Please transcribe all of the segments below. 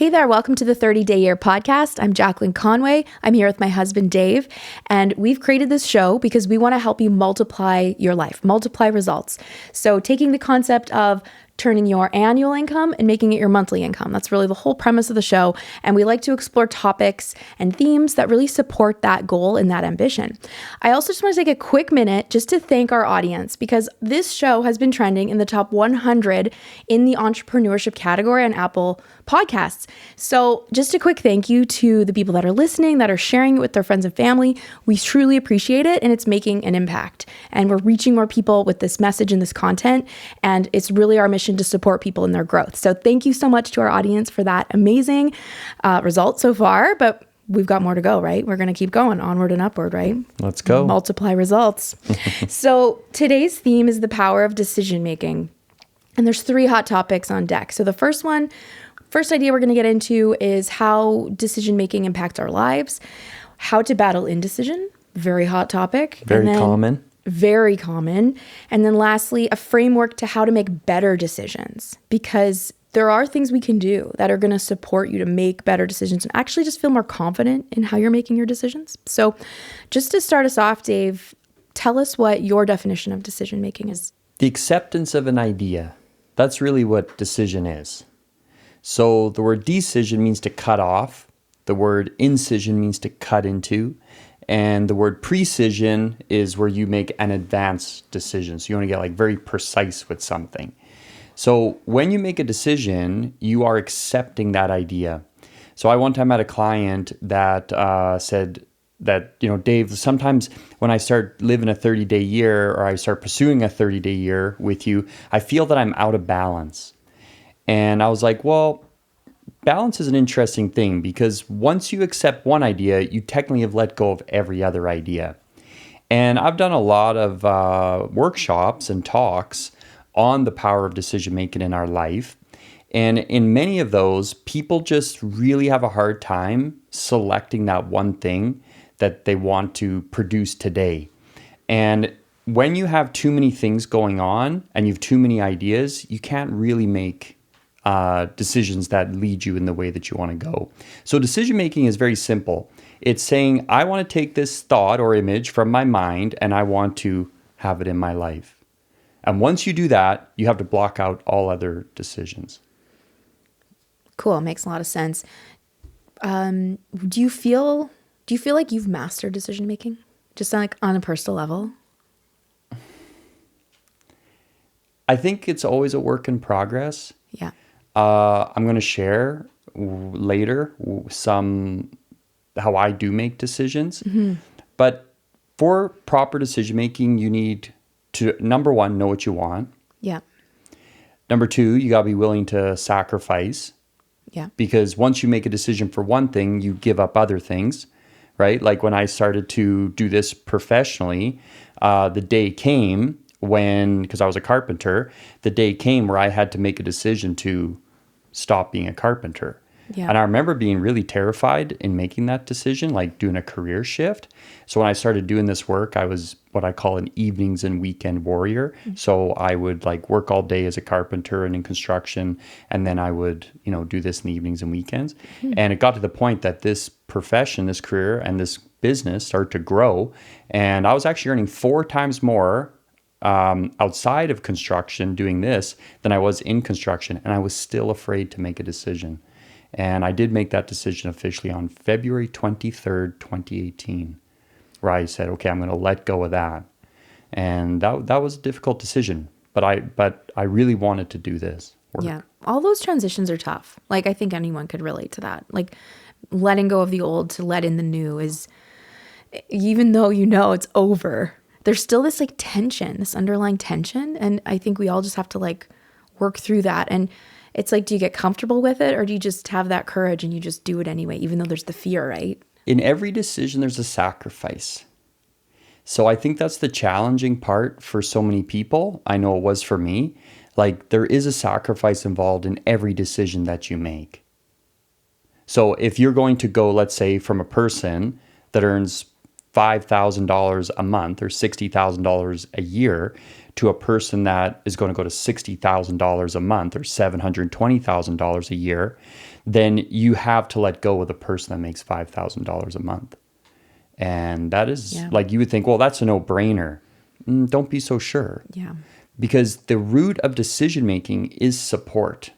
Hey there, welcome to the 30-Day Year podcast. I'm Jacqueline Conway. I'm here with my husband, Dave, and we've created this show because we want to help you multiply your life, multiply results. So taking the concept of turning your annual income and making it your monthly income. That's really the whole premise of the show. And we like to explore topics and themes that really support that goal and that ambition. I also just want to take a quick minute just to thank our audience because this show has been trending in the top 100 in the entrepreneurship category on Apple Podcasts. So just a quick thank you to the people that are listening, that are sharing it with their friends and family. We truly appreciate it, and it's making an impact. And we're reaching more people with this message and this content, and it's really our mission to support people in their growth. So thank you so much to our audience for that amazing result so far, but we've got more to go, right? We're going to keep going onward and upward, right? Let's go. Multiply results. So today's theme is the power of decision making. And there's 3 hot topics on deck. So the first idea we're going to get into is how decision making impacts our lives, how to battle indecision, very hot topic. Very common. Very common. And then lastly, a framework to how to make better decisions, because there are things we can do that are going to support you to make better decisions and actually just feel more confident in how you're making your decisions. So just to start us off, Dave, tell us what your definition of decision making is. The acceptance of an idea. That's really what decision is. So the word decision means to cut off. The word incision means to cut into. And the word precision is where you make an advanced decision. So you want to get very precise with something. So when you make a decision, you are accepting that idea. So I one time had a client that said that, Dave, sometimes when I start living a 30-day year or I start pursuing a 30-day year with you, I feel that I'm out of balance. And I was like, well, balance is an interesting thing because once you accept one idea, you technically have let go of every other idea. And I've done a lot of workshops and talks on the power of decision making in our life. And in many of those, people just really have a hard time selecting that one thing that they want to produce today. And when you have too many things going on and you have too many ideas, you can't really make decisions that lead you in the way that you want to go. So decision making is very simple. It's saying, I want to take this thought or image from my mind and I want to have it in my life. And once you do that, you have to block out all other decisions. Cool. Makes a lot of sense. Do you feel like you've mastered decision making? Just on a personal level? I think it's always a work in progress. Yeah. I'm going to share later how I do make decisions. Mm-hmm. But for proper decision making, you need to, number one, know what you want. Yeah. Number 2, you got to be willing to sacrifice. Yeah. Because once you make a decision for one thing, you give up other things, right? Like when I started to do this professionally, the day came because I was a carpenter, the day came where I had to make a decision to stop being a carpenter. Yeah. And I remember being really terrified in making that decision, like doing a career shift. So when I started doing this work, I was what I call an evenings and weekend warrior. Mm-hmm. So I would work all day as a carpenter and in construction, and then I would, do this in the evenings and weekends. Mm-hmm. And it got to the point that this profession, this career, and this business started to grow. And I was actually earning 4 times more outside of construction doing this than I was in construction. And I was still afraid to make a decision. And I did make that decision officially on February 23rd, 2018, where I said, okay, I'm going to let go of that. And that was a difficult decision, but I really wanted to do this work. Yeah. All those transitions are tough. I think anyone could relate to that. Letting go of the old to let in the new is, even though it's over, there's still this tension, this underlying tension. And I think we all just have to work through that. And it's do you get comfortable with it, or do you just have that courage and you just do it anyway, even though there's the fear, right? In every decision, there's a sacrifice. So I think that's the challenging part for so many people. I know it was for me. There is a sacrifice involved in every decision that you make. So if you're going to go, let's say, from a person that earns $5,000 a month or $60,000 a year to a person that is going to go to $60,000 a month or $720,000 a year, then you have to let go of the person that makes $5,000 a month. And that is like, you would think, well, that's a no-brainer. Don't be so sure. Yeah. Because the root of decision-making is support.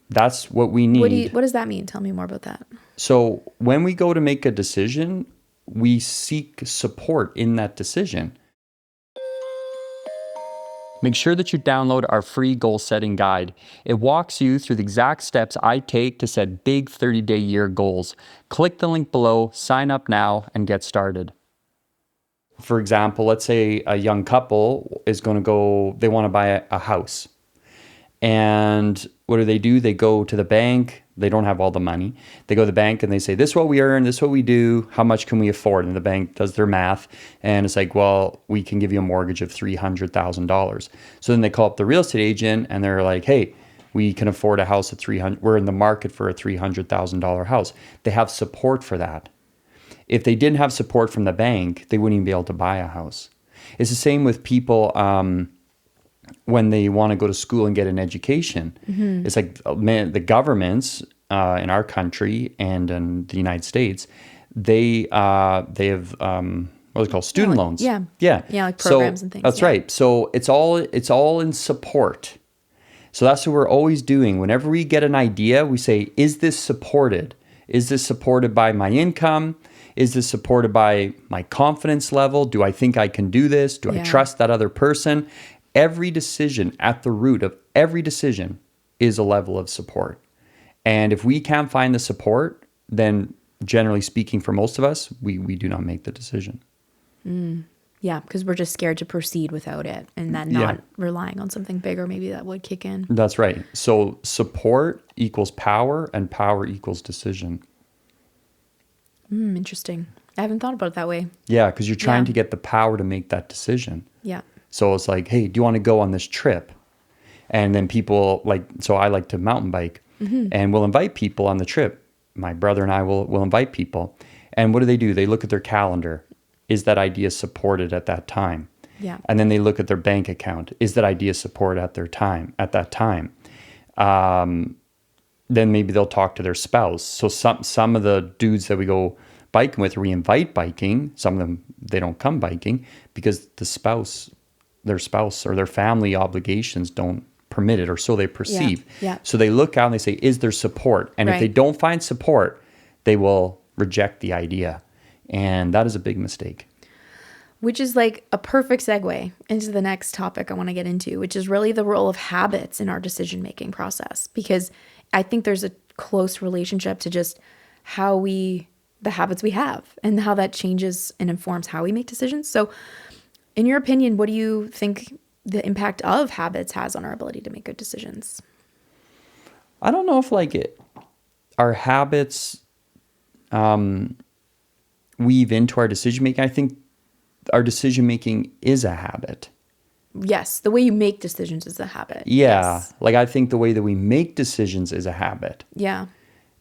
That's what we need. What does that mean? Tell me more about that. So when we go to make a decision, we seek support in that decision. Make sure that you download our free goal setting guide. It walks you through the exact steps I take to set big 30-day year goals. Click the link below, sign up now, and get started. For example, let's say a young couple is going to go, they want to buy a house. And what do? They go to the bank. They don't have all the money. They go to the bank and they say, this is what we earn, this is what we do, how much can we afford? And the bank does their math. And it's like, well, we can give you a mortgage of $300,000. So then they call up the real estate agent and they're like, hey, we can afford a house at $300,000. We're in the market for a $300,000 house. They have support for that. If they didn't have support from the bank, they wouldn't even be able to buy a house. It's the same with people when they want to go to school and get an education. Mm-hmm. It's like, man, the governments in our country and in the United States, they have what is it called, student loans. Yeah, like programs and things. That's right. So it's all in support. So that's what we're always doing. Whenever we get an idea, we say, is this supported? Is this supported by my income? Is this supported by my confidence level? Do I think I can do this? Do I trust that other person? Every decision, at the root of every decision, is a level of support. And if we can't find the support, then generally speaking, for most of us, we do not make the decision. Yeah, because we're just scared to proceed without it, and then not relying on something bigger maybe that would kick in. That's right. So support equals power, and power equals decision. Interesting. I haven't thought about it that way. Yeah, because you're trying to get the power to make that decision. Yeah. So it's like, hey, do you want to go on this trip? And then people so I like to mountain bike, and we'll invite people on the trip. My brother and I will invite people. And what do? They look at their calendar. Is that idea supported at that time? Yeah. And then they look at their bank account. Is that idea supported at that time? Then maybe they'll talk to their spouse. So some of the dudes that we go biking with, or we invite biking, some of them, they don't come biking because their spouse or their family obligations don't permit it, or so they perceive. Yeah. So they look out and they say, is there support? And if they don't find support, they will reject the idea. And that is a big mistake. Which is like a perfect segue into the next topic I want to get into, which is really the role of habits in our decision-making process. Because I think there's a close relationship to just the habits we have and how that changes and informs how we make decisions. So in your opinion, what do you think the impact of habits has on our ability to make good decisions? I don't know if our habits weave into our decision making. I think our decision making is a habit. Yes, the way you make decisions is a habit. Yeah, yes. I think the way that we make decisions is a habit. Yeah.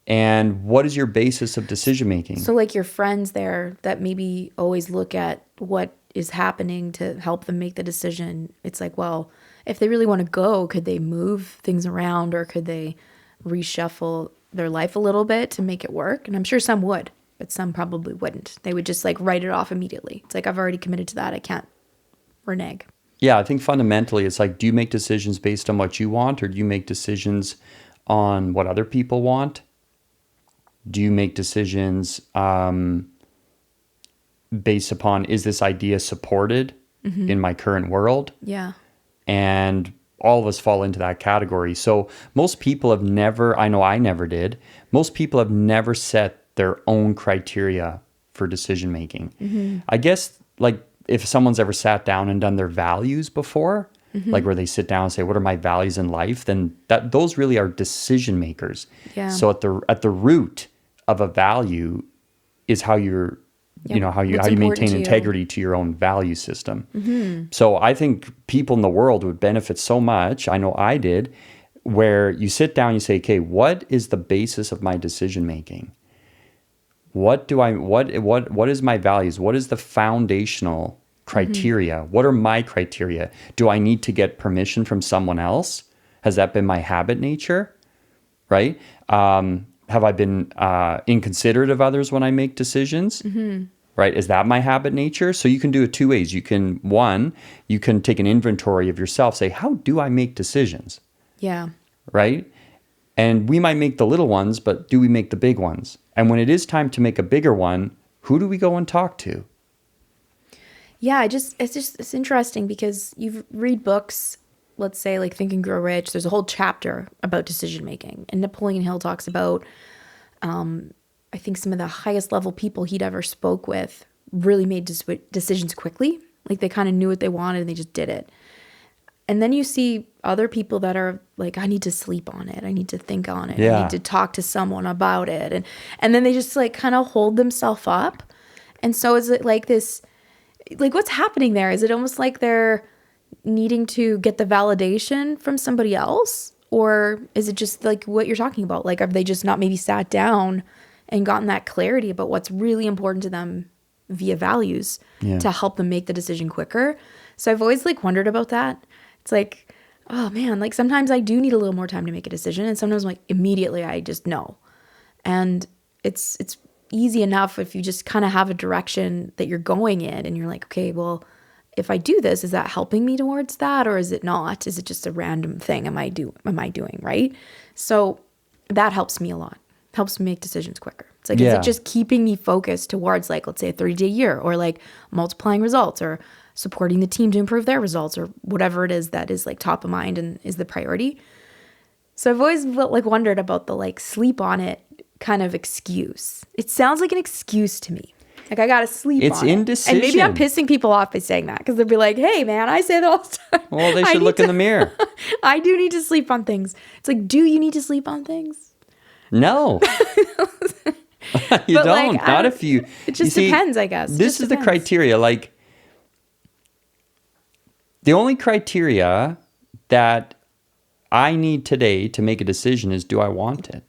And what is your basis of decision making? So your friends there that maybe always look at what is happening to help them make the decision. It's like, well, if they really want to go, could they move things around, or could they reshuffle their life a little bit to make it work? And I'm sure some would, but some probably wouldn't. They would just write it off immediately. It's like, I've already committed to that. I can't renege. Yeah, I think fundamentally it's do you make decisions based on what you want, or do you make decisions on what other people want? Do you make decisions based upon, is this idea supported in my current world? Yeah. And all of us fall into that category. So most people have never, I know I never did, most people have never set their own criteria for decision making. I guess if someone's ever sat down and done their values before, where they sit down and say, what are my values in life? Then those really are decision makers. Yeah. So at the root of a value is how you're, how you maintain integrity to your own value system. So I think people in the world would benefit so much. I know I did, where you sit down and you say, okay, what is the basis of my decision making? What is my values? What is the foundational criteria? What are my criteria? Do I need to get permission from someone else? Has that been my habit nature? right? Have I been inconsiderate of others when I make decisions? Right? Is that my habit nature? So you can do it two ways. You can take an inventory of yourself, say, how do I make decisions? Yeah. Right? And we might make the little ones, but do we make the big ones? And when it is time to make a bigger one, who do we go and talk to? Yeah, it's interesting because you read books, let's say like Think and Grow Rich. There's a whole chapter about decision making, and Napoleon Hill talks about, I think some of the highest level people he'd ever spoke with really made decisions quickly. Like they kind of knew what they wanted and they just did it. And then you see other people that are like, I need to sleep on it. I need to think on it. Yeah. I need to talk to someone about it. And then they just like kind of hold themselves up. And so is it like this, like what's happening there? Is it almost like they're needing to get the validation from somebody else? Or is it just like what you're talking about? Like, have they just not maybe sat down and gotten that clarity about what's really important to them via values to help them make the decision quicker? So I've always like wondered about that. It's like, oh man, like sometimes I do need a little more time to make a decision. And sometimes like immediately I just know. And it's easy enough if you just kind of have a direction that you're going in and you're like, okay, well, if I do this, is that helping me towards that? Or is it not? Is it just a random thing am I doing, right? So that helps me a lot. Helps me make decisions quicker. It's like, is it just keeping me focused towards like, let's say a 30-day year, or like multiplying results, or supporting the team to improve their results, or whatever it is that is like top of mind and is the priority. So I've always like wondered about the like sleep on it kind of excuse. It sounds like an excuse to me. Like I gotta sleep on it. It's indecision. And maybe I'm pissing people off by saying that because they'll be like, hey man, I say that all the time. Well, they should look in the mirror. I do need to sleep on things. It's like, do you need to sleep on things? No. You don't. Like, Not if you... It just depends, I guess. This is the criteria. Like, the only criteria that I need today to make a decision is, do I want it?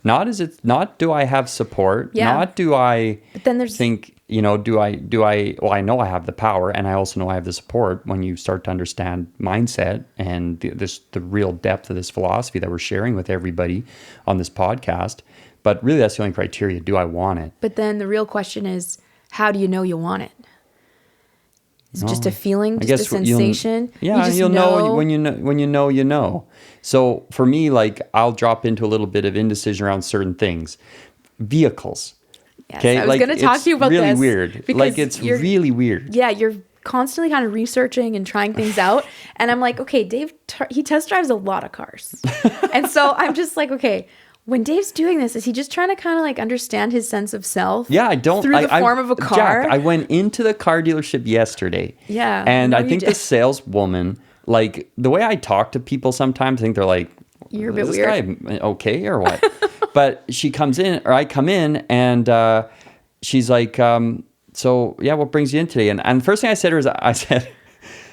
Not do I have support? Yeah. Not do I but then there's, think, do I, well, I know I have the power and I also know I have the support when you start to understand mindset and the real depth of this philosophy that we're sharing with everybody on this podcast. But really, that's the only criteria. Do I want it? But then the real question is, how do you know you want it? Is it just a feeling, just a sensation? You'll know when you know. So for me, like I'll drop into a little bit of indecision around certain things. Vehicles. Yes, okay, I was going to talk to you about really this. Weird. Like it's really weird. Yeah, you're constantly kind of researching and trying things out. And I'm like, okay, Dave, he test drives a lot of cars. And so I'm just like, okay, when Dave's doing this, is he just trying to kind of like understand his sense of self? Yeah, I don't. Through the form of a car? Jack, I went into the car delership yesterday. Yeah. And I think the saleswoman, like the way I talk to people sometimes, I think they're like, you're a bit is weird. this guy okay or what? But she comes in, or I come in, and she's like, so yeah, what brings you in today? And the first thing I said to her is, I said,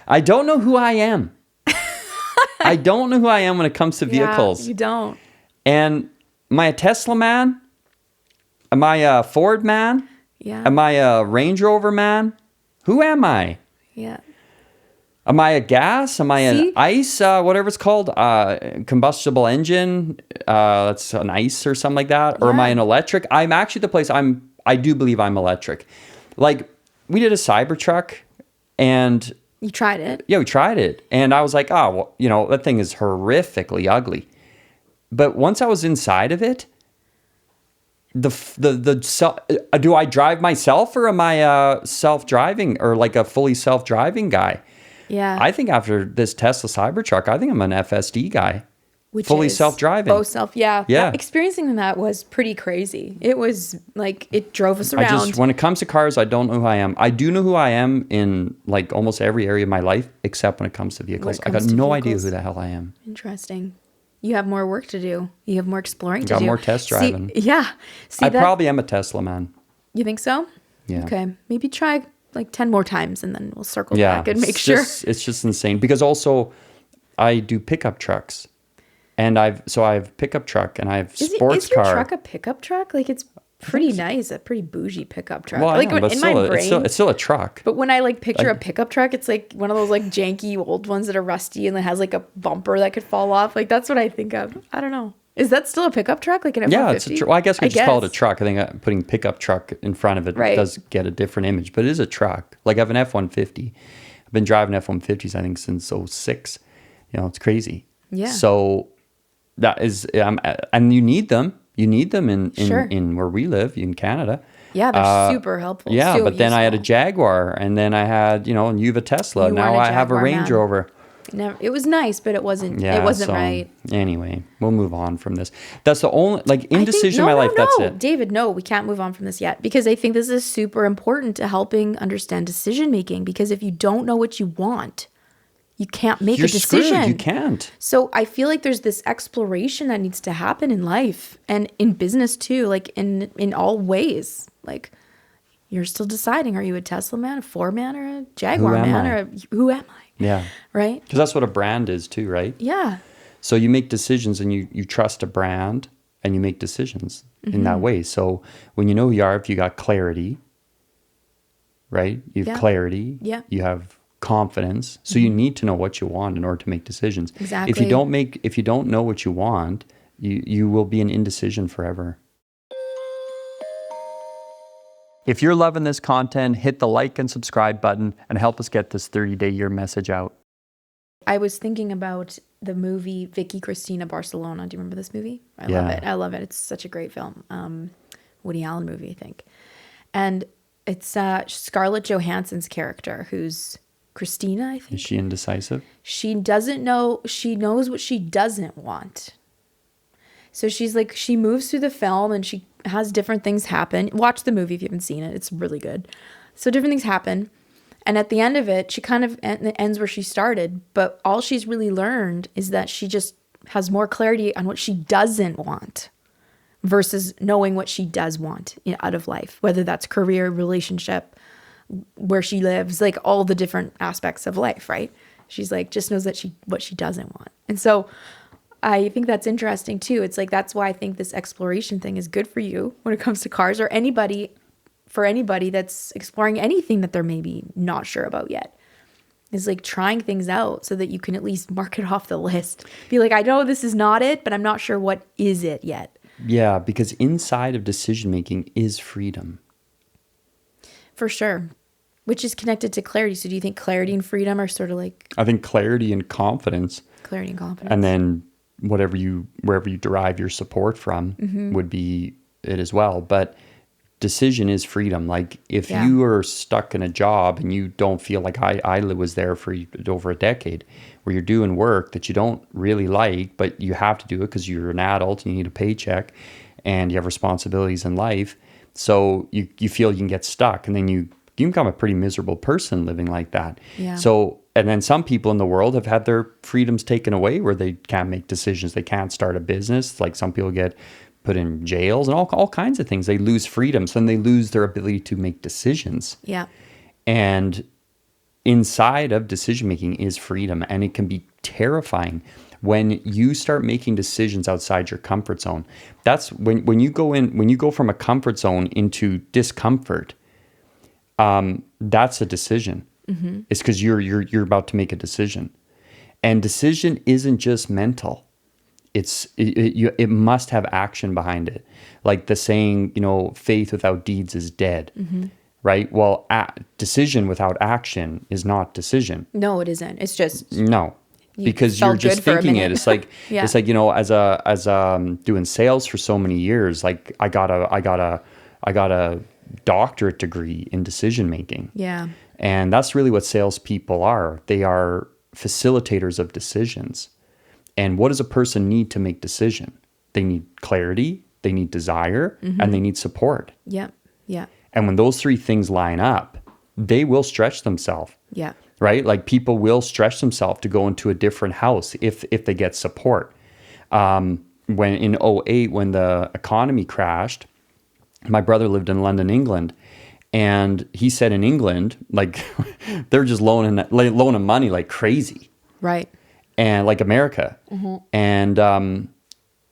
I don't know who I am. I don't know who I am when it comes to vehicles. Yeah, you don't. And am I a Tesla man? Am I a Ford man? Yeah. Am I a Range Rover man? Who am I? Yeah. Am I a gas? Am I an ICE? Whatever it's called, combustible engine. That's an ICE or something like that. Or am I an electric? I'm actually the place. I do believe I'm electric. Like we did a Cybertruck, and you tried it. Yeah, we tried it, and I was like, oh, well, that thing is horrifically ugly. But once I was inside of it, do I drive myself, or am I self-driving, or like a fully self-driving guy? Yeah. I think after this Tesla Cybertruck, I think I'm an FSD guy. Which fully is self-driving. Both yeah. Yeah. Experiencing that was pretty crazy. It was like, it drove us around. When it comes to cars, I don't know who I am. I do know who I am in like almost every area of my life, except when it comes to vehicles. I got no idea who the hell I am. Interesting. You have more work to do. You have more exploring to do. Got more test driving. See, I probably am a Tesla man. You think so? Yeah. Okay. Maybe try like 10 more times and then we'll circle back and make sure. It's just insane. Because also I do pickup trucks. And I have pickup truck and I have sports car. Is your truck a pickup truck? Like it's pretty nice, a pretty bougie pickup truck. Well, like yeah, but in still, my brain, it's still a truck. but when I like picture a pickup truck, it's like one of those like janky old ones that are rusty and it has like a bumper that could fall off. Like that's what I think of. I don't know. Is that still a pickup truck? Like an F-150? Yeah, it's a truck. Well, I guess we just call it a truck. I think putting pickup truck in front of it does get a different image, but it is a truck. Like I have an F-150. I've been driving F-150s, I think, since 2006. It's crazy. Yeah. So that is, and you need them. You need them in where we live, in Canada. Yeah, they're super helpful. Yeah, so but then I had a Jaguar, and then I had, and you have a Tesla. Now I have a Range Rover. Never, it was nice, but it wasn't. It wasn't right. Anyway, we'll move on from this. That's the only indecision in my life. That's it, David. No, we can't move on from this yet because I think this is super important to helping understand decision making. Because if you don't know what you want, you can't make a decision. Screwed. You can't. So I feel like there's this exploration that needs to happen in life and in business too, like in all ways. Like you're still deciding: are you a Tesla man, a Ford man, or a Jaguar man, or who am I? Yeah. Right? Because that's what a brand is too, right? Yeah. So you make decisions and you trust a brand and you make decisions in that way. So when you know who you are, if you got clarity, right? You have clarity. Yeah. You have confidence. So you need to know what you want in order to make decisions. Exactly. If you don't know what you want, you will be in indecision forever. If you're loving this content, hit the like and subscribe button and help us get this 30-day year message out. I was thinking about the movie Vicky Cristina Barcelona. Do you remember this movie? I love it. It's such a great film. Woody Allen movie, I think. And it's Scarlett Johansson's character, who's Christina, I think. Is she indecisive? She doesn't know. She knows what she doesn't want. So she moves through the film and she has different things happen. Watch the movie if you haven't seen it. It's really good. So different things happen. And at the end of it, she kind of ends where she started. But all she's really learned is that she just has more clarity on what she doesn't want versus knowing what she does want out of life, whether that's career, relationship, where she lives, like all the different aspects of life, right? She's like, just knows that what she doesn't want. And so I think that's interesting too. It's like, that's why I think this exploration thing is good for you when it comes to cars or for anybody that's exploring anything that they're maybe not sure about yet. Is like trying things out so that you can at least mark it off the list. Be like, I know this is not it, but I'm not sure what is it yet. Yeah, because inside of decision making is freedom. For sure. Which is connected to clarity. So do you think clarity and freedom are sort of like... I think clarity and confidence. Clarity and confidence. And then wherever you derive your support from would be it as well. But decision is freedom. Like if you are stuck in a job and you don't feel like I was there for over a decade where you're doing work that you don't really like, but you have to do it because you're an adult and you need a paycheck and you have responsibilities in life. So you feel you can get stuck and then you become a pretty miserable person living like that. Yeah. So, and then some people in the world have had their freedoms taken away where they can't make decisions. They can't start a business. Like some people get put in jails and all kinds of things. They lose freedom. So then they lose their ability to make decisions. Yeah. And inside of decision making is freedom. And it can be terrifying when you start making decisions outside your comfort zone. That's when you go from a comfort zone into discomfort. That's a decision. Mm-hmm. It's because you're about to make a decision, and decision isn't just mental. It must have action behind it. Like the saying, faith without deeds is dead. Mm-hmm. Right? Well, decision without action is not decision. No, it isn't. It's just no. Because you're just thinking it. It's like yeah. It's like as doing sales for so many years. Like I got a doctorate degree in decision making. Yeah. And that's really what salespeople are. They are facilitators of decisions. And what does a person need to make decision? They need clarity, they need desire, and they need support. Yeah. Yeah. And when those three things line up, they will stretch themselves. Yeah. Right? Like people will stretch themselves to go into a different house if they get support. When in 2008, when the economy crashed, my brother lived in London, England, and he said in England, like they're just loaning money like crazy. Right. And like America. Mm-hmm. And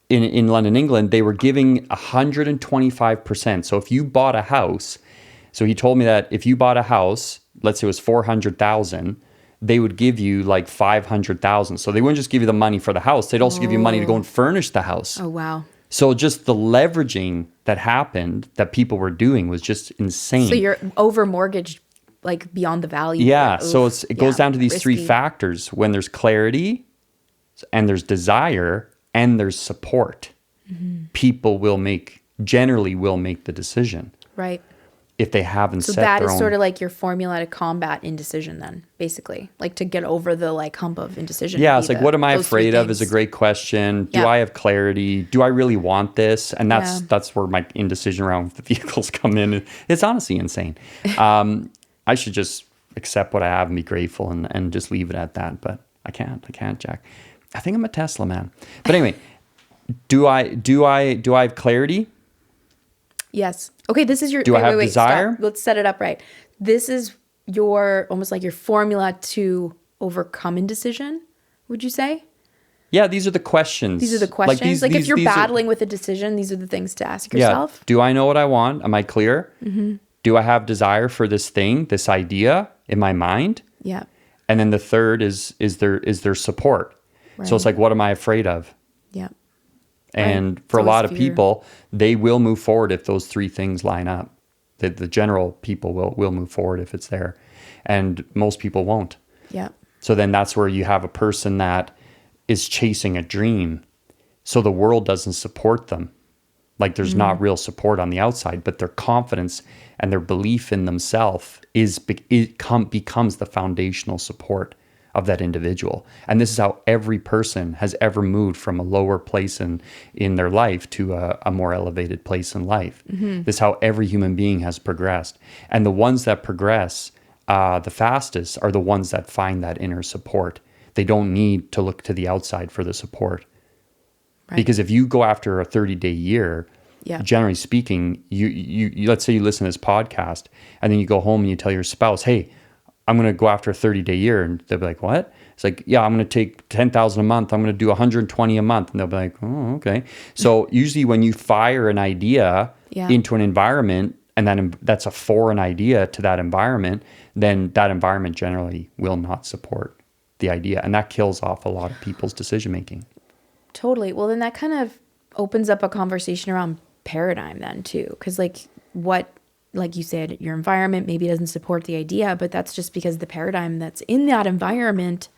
in London, England, they were giving 125%. So if you bought a house, so he told me that if you bought a house, let's say it was 400,000, they would give you like 500,000. So they wouldn't just give you the money for the house. They'd also give you money to go and furnish the house. Oh, wow. So just the leveraging that happened that people were doing was just insane. So you're over mortgaged like beyond the value. Yeah. So it goes down to these three factors. When there's clarity and there's desire and there's support, people generally will make the decision. Right. If they haven't so set that their is own... sort of like your formula to combat indecision then, basically. Like to get over the like hump of indecision. Yeah, it's like, what am I afraid of is a great question. Do I have clarity? Do I really want this? And that's where my indecision around the vehicles come in. It's honestly insane. I should just accept what I have and be grateful and just leave it at that. But I can't, Jack. I think I'm a Tesla man. But anyway, do I have clarity? Yes. Okay, this is your... Do I have desire? Stop. Let's set it up right. This is almost like your formula to overcome indecision, would you say? Yeah, these are the questions. These are the questions. Like if you're battling with a decision, these are the things to ask yourself. Yeah. Do I know what I want? Am I clear? Mm-hmm. Do I have desire for this thing, this idea in my mind? Yeah. And then the third is there support? Right. So it's like, what am I afraid of? Yeah. And for a lot of people, they will move forward if those three things line up. The general people will move forward if it's there. And most people won't. Yeah. So then that's where you have a person that is chasing a dream. So the world doesn't support them. Like there's not real support on the outside, but their confidence and their belief in themselves becomes the foundational support of that individual. And this is how every person has ever moved from a lower place in their life to a more elevated place in life. Mm-hmm. This is how every human being has progressed. And the ones that progress the fastest are the ones that find that inner support. They don't need to look to the outside for the support. Right. Because if you go after a 30-day year, generally speaking, you let's say you listen to this podcast and then you go home and you tell your spouse, hey, I'm going to go after a 30-day year. And they'll be like, what? It's like, yeah, I'm going to take 10,000 a month. I'm going to do 120 a month. And they'll be like, oh, okay. So usually when you fire an idea into an environment and then that's a foreign idea to that environment, then that environment generally will not support the idea. And that kills off a lot of people's decision-making. Totally. Well, then that kind of opens up a conversation around paradigm then too. Because like you said, your environment maybe doesn't support the idea, but that's just because the paradigm that's in that environment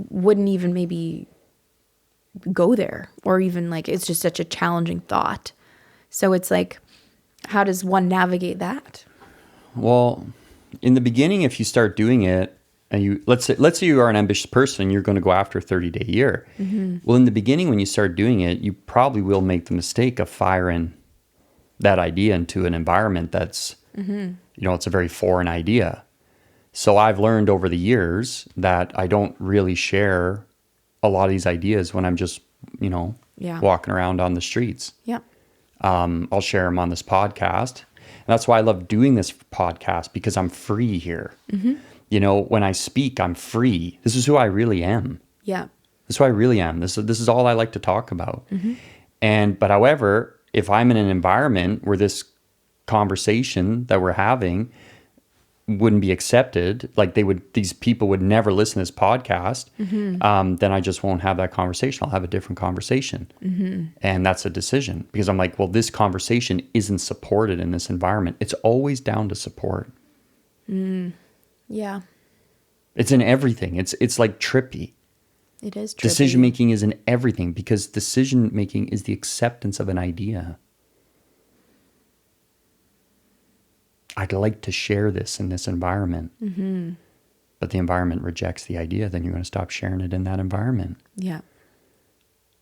wouldn't even maybe go there, or even like it's just such a challenging thought. So it's like, how does one navigate that? Well, in the beginning, if you start doing it, and let's say you are an ambitious person and you're going to go after a 30-day year. Mm-hmm. Well, in the beginning, when you start doing it, you probably will make the mistake of firing that idea into an environment that's, it's a very foreign idea. So I've learned over the years that I don't really share a lot of these ideas when I'm just, walking around on the streets. Yeah. I'll share them on this podcast. And that's why I love doing this podcast, because I'm free here. Mm-hmm. When I speak, I'm free. This is who I really am. Yeah. This is who I really am. This is all I like to talk about. Mm-hmm. But however, if I'm in an environment where this conversation that we're having wouldn't be accepted, like these people would never listen to this podcast, then I just won't have that conversation. I'll have a different conversation. Mm-hmm. And that's a decision, because I'm like, well, this conversation isn't supported in this environment. It's always down to support. Yeah. It's in everything. It's like trippy. It is trippy. Decision-making is in everything, because decision-making is the acceptance of an idea. I'd like to share this in this environment. Mm-hmm. But the environment rejects the idea, then you're going to stop sharing it in that environment. Yeah.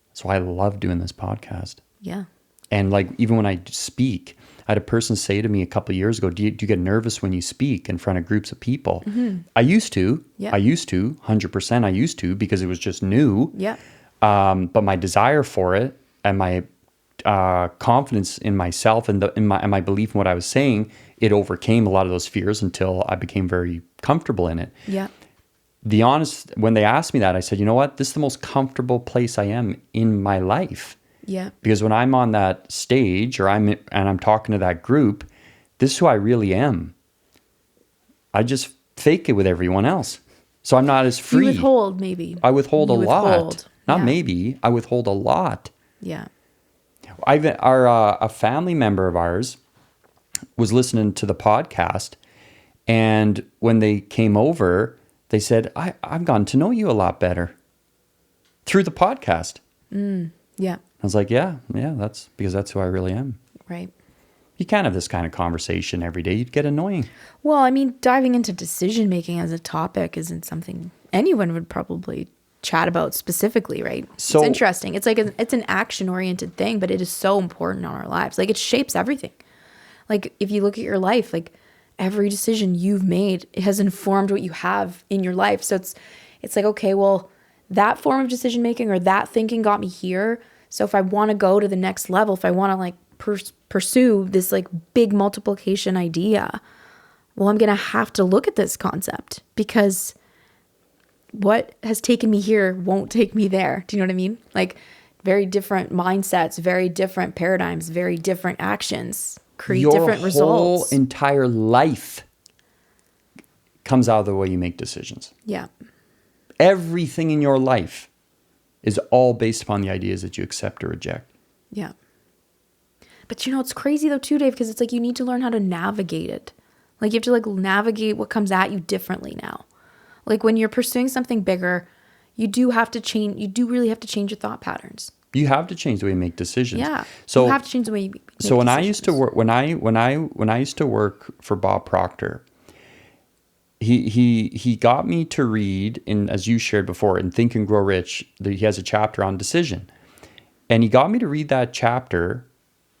That's why I love doing this podcast. Yeah. And like, even when I speak, I had a person say to me a couple of years ago, do you get nervous when you speak in front of groups of people? Mm-hmm. I used to. Yeah. 100% I used to, because it was just new. Yeah. But my desire for it and my confidence in myself and my belief in what I was saying, it overcame a lot of those fears until I became very comfortable in it. Yeah. When they asked me that, I said, you know what? This is the most comfortable place I am in my life. Yeah. Because when I'm on that stage or I'm talking to that group, this is who I really am. I just fake it with everyone else. So I'm not as free. You withhold, maybe. I withhold a lot. Not Yeah. maybe. I withhold a lot. Yeah. A family member of ours was listening to the podcast, and when they came over, they said, I've gotten to know you a lot better through the podcast. Yeah. I was like, yeah, that's because that's who I really am. Right. You can't have this kind of conversation every day. You'd get annoying. Well, I mean, diving into decision making as a topic isn't something anyone would probably chat about specifically, right? So, it's interesting. It's like it's an action oriented thing, but it is so important on our lives. Like, it shapes everything. Like, if you look at your life, like every decision you've made, it has informed what you have in your life. So it's like, okay, well, that form of decision making or that thinking got me here. So if I want to go to the next level, if I want to like pursue this like big multiplication idea, well, I'm going to have to look at this concept, because what has taken me here won't take me there. Do you know what I mean? Like, very different mindsets, very different paradigms, very different actions create different results. Your whole entire life comes out of the way you make decisions. Yeah. Everything in your life is all based upon the ideas that you accept or reject. Yeah. But you know, it's crazy though too, Dave, because it's like you need to learn how to navigate it. Like, you have to like navigate what comes at you differently now. Like, when you're pursuing something bigger, you do really have to change your thought patterns. You have to change the way you make decisions. Yeah. So you have to change the way you make So when decisions. I used to work, when I used to work for Bob Proctor, he got me to read, in, as you shared before, in Think and Grow Rich, he has a chapter on decision. And he got me to read that chapter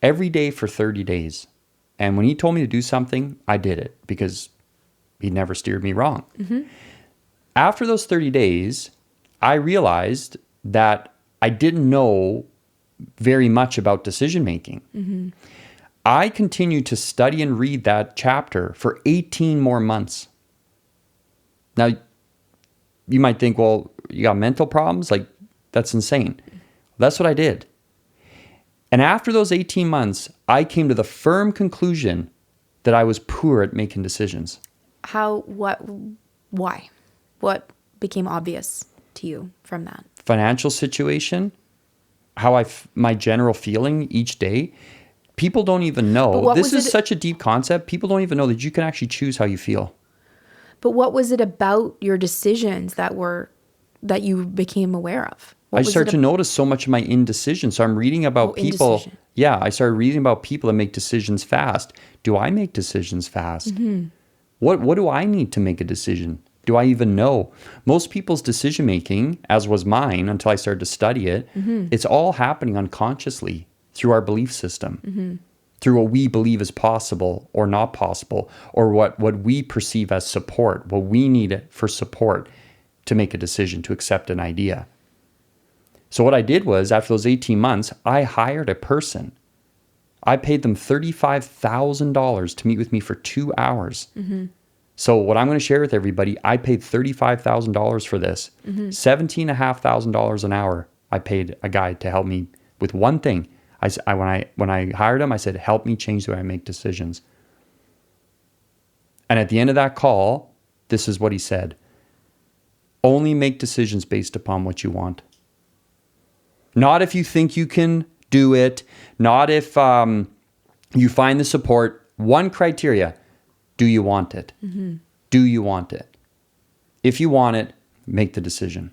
every day for 30 days. And when he told me to do something, I did it, because he never steered me wrong. Mm-hmm. After those 30 days, I realized that I didn't know very much about decision making. Mm-hmm. I continued to study and read that chapter for 18 more months. Now, you might think, well, you got mental problems? Like, that's insane. That's what I did. And after those 18 months, I came to the firm conclusion that I was poor at making decisions. Why? What became obvious to you from that? Financial situation, how my general feeling each day. People don't even know. This is such a deep concept. People don't even know that you can actually choose how you feel. But what was it about your decisions that you became aware of? I started to notice so much of my indecision. So I'm reading about people. Indecision. Yeah, I started reading about people that make decisions fast. Do I make decisions fast? Mm-hmm. What do I need to make a decision? Do I even know? Most people's decision making, as was mine until I started to study it, mm-hmm. it's all happening unconsciously through our belief system, mm-hmm. through what we believe is possible or not possible, or what we perceive as support, what we need for support to make a decision, to accept an idea. So what I did was, after those 18 months, I hired a person. I paid them $35,000 to meet with me for 2 hours. Mm-hmm. So what I'm going to share with everybody, I paid $35,000 for this. Mm-hmm. $17,500 an hour. I paid a guy to help me with one thing. When I hired him, I said, help me change the way I make decisions. And at the end of that call, this is what he said. Only make decisions based upon what you want. Not if you think you can do it. Not if you find the support. One criteria. Do you want it? Mm-hmm. Do you want it? If you want it, make the decision.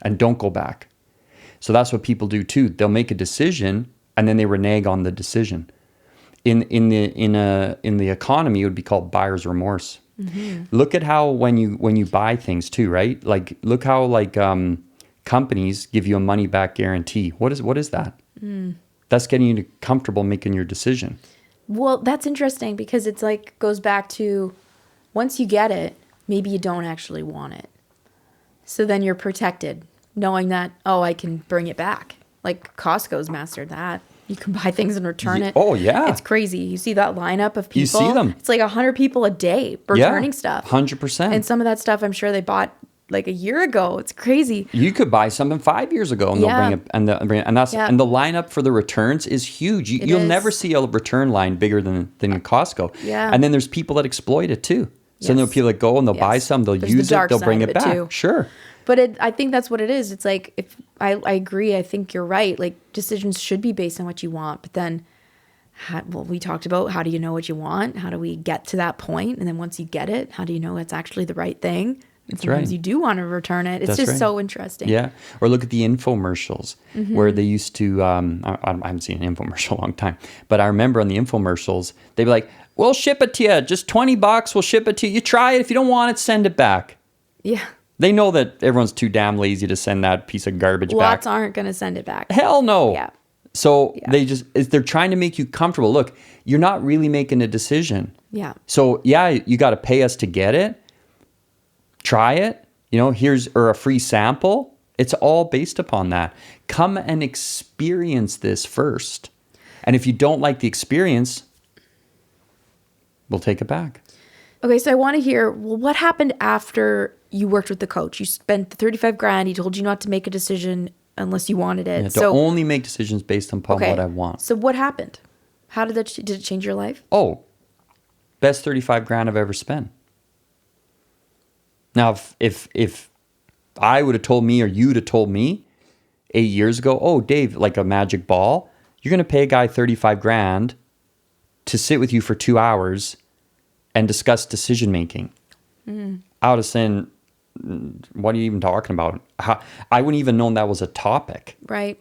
And don't go back. So that's what people do too. They'll make a decision and then they renege on the decision. In the economy, it would be called buyer's remorse. Mm-hmm. Look at how when you buy things too, right? Like, look how companies give you a money back guarantee. What is that? Mm. That's getting you comfortable making your decision. Well, that's interesting, because it's like goes back to, once you get it, maybe you don't actually want it. So then you're protected, knowing that, I can bring it back. Like, Costco's mastered that. You can buy things and return it. Oh, yeah. It's crazy. You see that lineup of people? You see them. It's like 100 people a day returning stuff. 100%. And some of that stuff, I'm sure they bought like a year ago. It's crazy. You could buy something 5 years ago and they'll bring it, and the lineup for the returns is huge. You'll never see a return line bigger than Costco. Yeah. And then there's people that exploit it too. So then people that go and they'll buy some, they'll use it, they'll bring it back. Too. Sure. But I think that's what it is. It's like, if I agree, I think you're right. Like, decisions should be based on what you want. But then, we talked about, how do you know what you want? How do we get to that point? And then once you get it, how do you know it's actually the right thing? And sometimes you do want to return it. It's just so interesting. Yeah. Or look at the infomercials where they used to, I haven't seen an infomercial in a long time, but I remember on the infomercials, they'd be like, we'll ship it to you. Just $20, we'll ship it to you. You try it. If you don't want it, send it back. Yeah. They know that everyone's too damn lazy to send that piece of garbage back. Lots aren't going to send it back. Hell no. Yeah. So they're trying to make you comfortable. Look, you're not really making a decision. Yeah. So you got to pay us to get it. Try it. Here's a free sample. It's all based upon that. Come and experience this first. And if you don't like the experience, we'll take it back. Okay, so I want to hear, what happened after you worked with the coach? You spent the $35,000. He told you not to make a decision unless you wanted it. To only make decisions based upon what I want. So what happened? How did it change your life? Oh, best $35,000 I've ever spent. Now, if I would have told me, or you'd have told me 8 years ago, oh, Dave, like a magic ball, you're going to pay a guy $35,000 to sit with you for 2 hours and discuss decision making. I would have said, what are you even talking about? I wouldn't even known that was a topic. Right.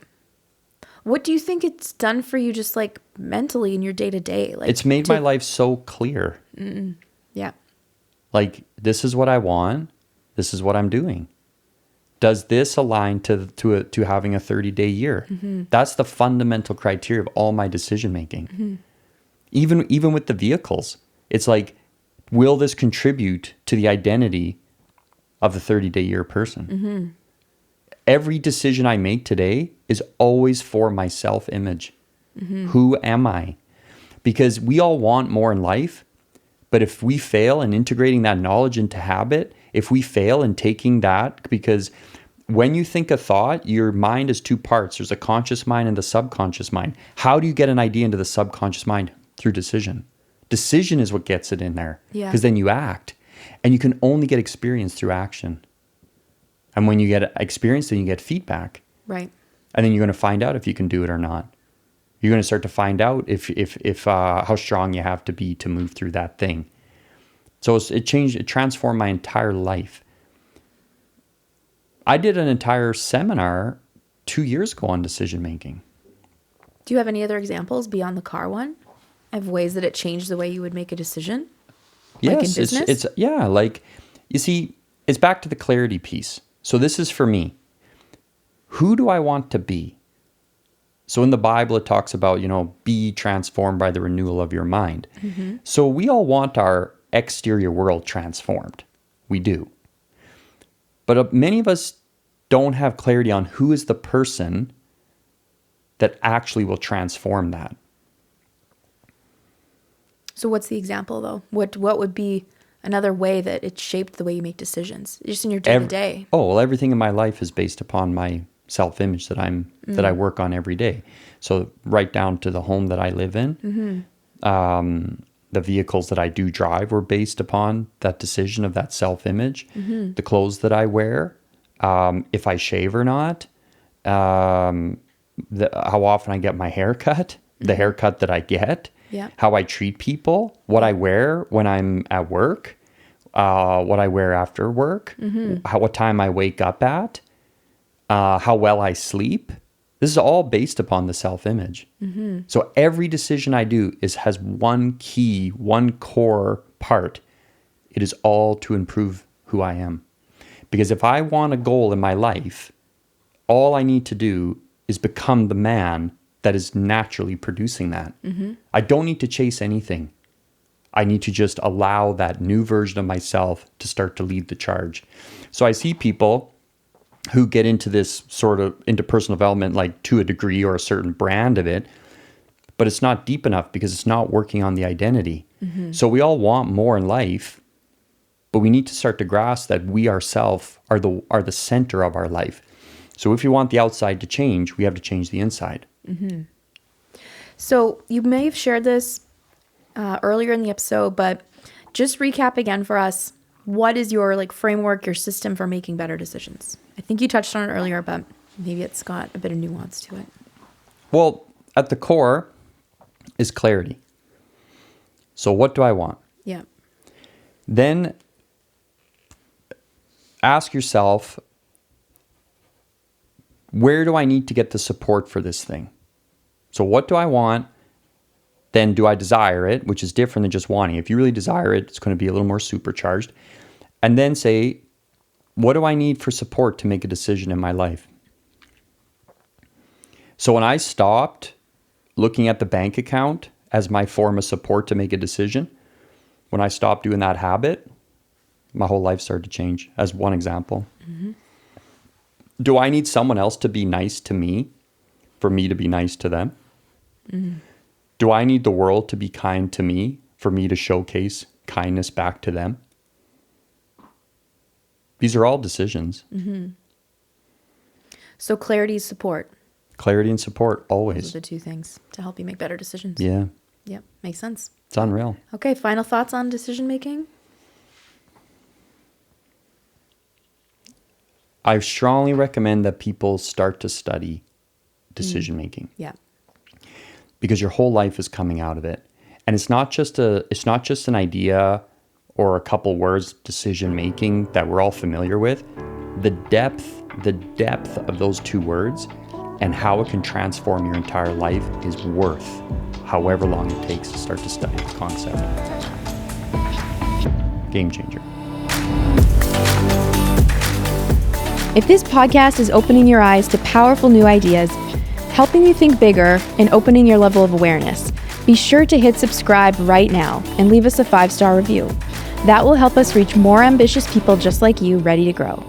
What do you think it's done for you, just like mentally in your day to day? Like, it's made my life so clear. Yeah. Like, this is what I want. This is what I'm doing. Does this align to having a 30-day year? That's the fundamental criteria of all my decision making. Even with the vehicles, it's like, will this contribute to the identity of the 30-day year person? Every decision I make today is always for my self-image. Who am I? Because we all want more in life, but if we fail in integrating that knowledge into habit, if we fail in taking that, because when you think a thought, your mind is two parts. There's a conscious mind and the subconscious mind. How do you get an idea into the subconscious mind? Through decision. Decision is what gets it in there. Because then you act. And you can only get experience through action. And when you get experience, then you get feedback. Right. And then you're going to find out if you can do it or not. You're going to start to find out if how strong you have to be to move through that thing. So it transformed my entire life. I did an entire seminar 2 years ago on decision making. Do you have any other examples beyond the car one of ways that it changed the way you would make a decision? Yes, like in business? it's like, you see, it's back to the clarity piece. So this is for me. Who do I want to be? So in the Bible, it talks about, be transformed by the renewal of your mind. So we all want our exterior world transformed. We do. But many of us don't have clarity on who is the person that actually will transform that. So what's the example, though? What would be another way that it shaped the way you make decisions, just in your day to day? Oh, well, everything in my life is based upon my self-image that I work on every day. So right down to the home that I live in, the vehicles that I do drive were based upon that decision of that self-image. The clothes that I wear, if I shave or not, how often I get my hair cut, the haircut that I get, how I treat people, what I wear when I'm at work, what I wear after work, what time I wake up at, how well I sleep. This is all based upon the self-image. So every decision I do has one key, one core part. It is all to improve who I am. Because if I want a goal in my life, all I need to do is become the man that is naturally producing that. I don't need to chase anything. I need to just allow that new version of myself to start to lead the charge. So I see people who get into this into personal development, like to a degree or a certain brand of it, but it's not deep enough because it's not working on the identity. So we all want more in life, but we need to start to grasp that we ourselves are the center of our life. So if you want the outside to change, we have to change the inside. So you may have shared this earlier in the episode, but just recap again for us. What is your framework, your system for making better decisions? I think you touched on it earlier, but maybe it's got a bit of nuance to it. Well, at the core is clarity. So what do I want? Yeah. Then ask yourself, where do I need to get the support for this thing? So what do I want? Then do I desire it, which is different than just wanting. If you really desire it, it's going to be a little more supercharged. And then say, what do I need for support to make a decision in my life? So when I stopped looking at the bank account as my form of support to make a decision, when I stopped doing that habit, my whole life started to change, as one example. Do I need someone else to be nice to me for me to be nice to them? Do I need the world to be kind to me for me to showcase kindness back to them? These are all decisions. So clarity, support. Clarity and support, always. Those are the two things to help you make better decisions. Yeah. Yep, makes sense. It's unreal. Okay, final thoughts on decision making? I strongly recommend that people start to study decision making. Yeah. Because your whole life is coming out of it. And it's not just an idea or a couple words, decision making, that we're all familiar with. The depth of those two words and how it can transform your entire life is worth however long it takes to start to study the concept. Game changer. If this podcast is opening your eyes to powerful new ideas, helping you think bigger, and opening your level of awareness, be sure to hit subscribe right now and leave us a 5-star review. That will help us reach more ambitious people just like you ready to grow.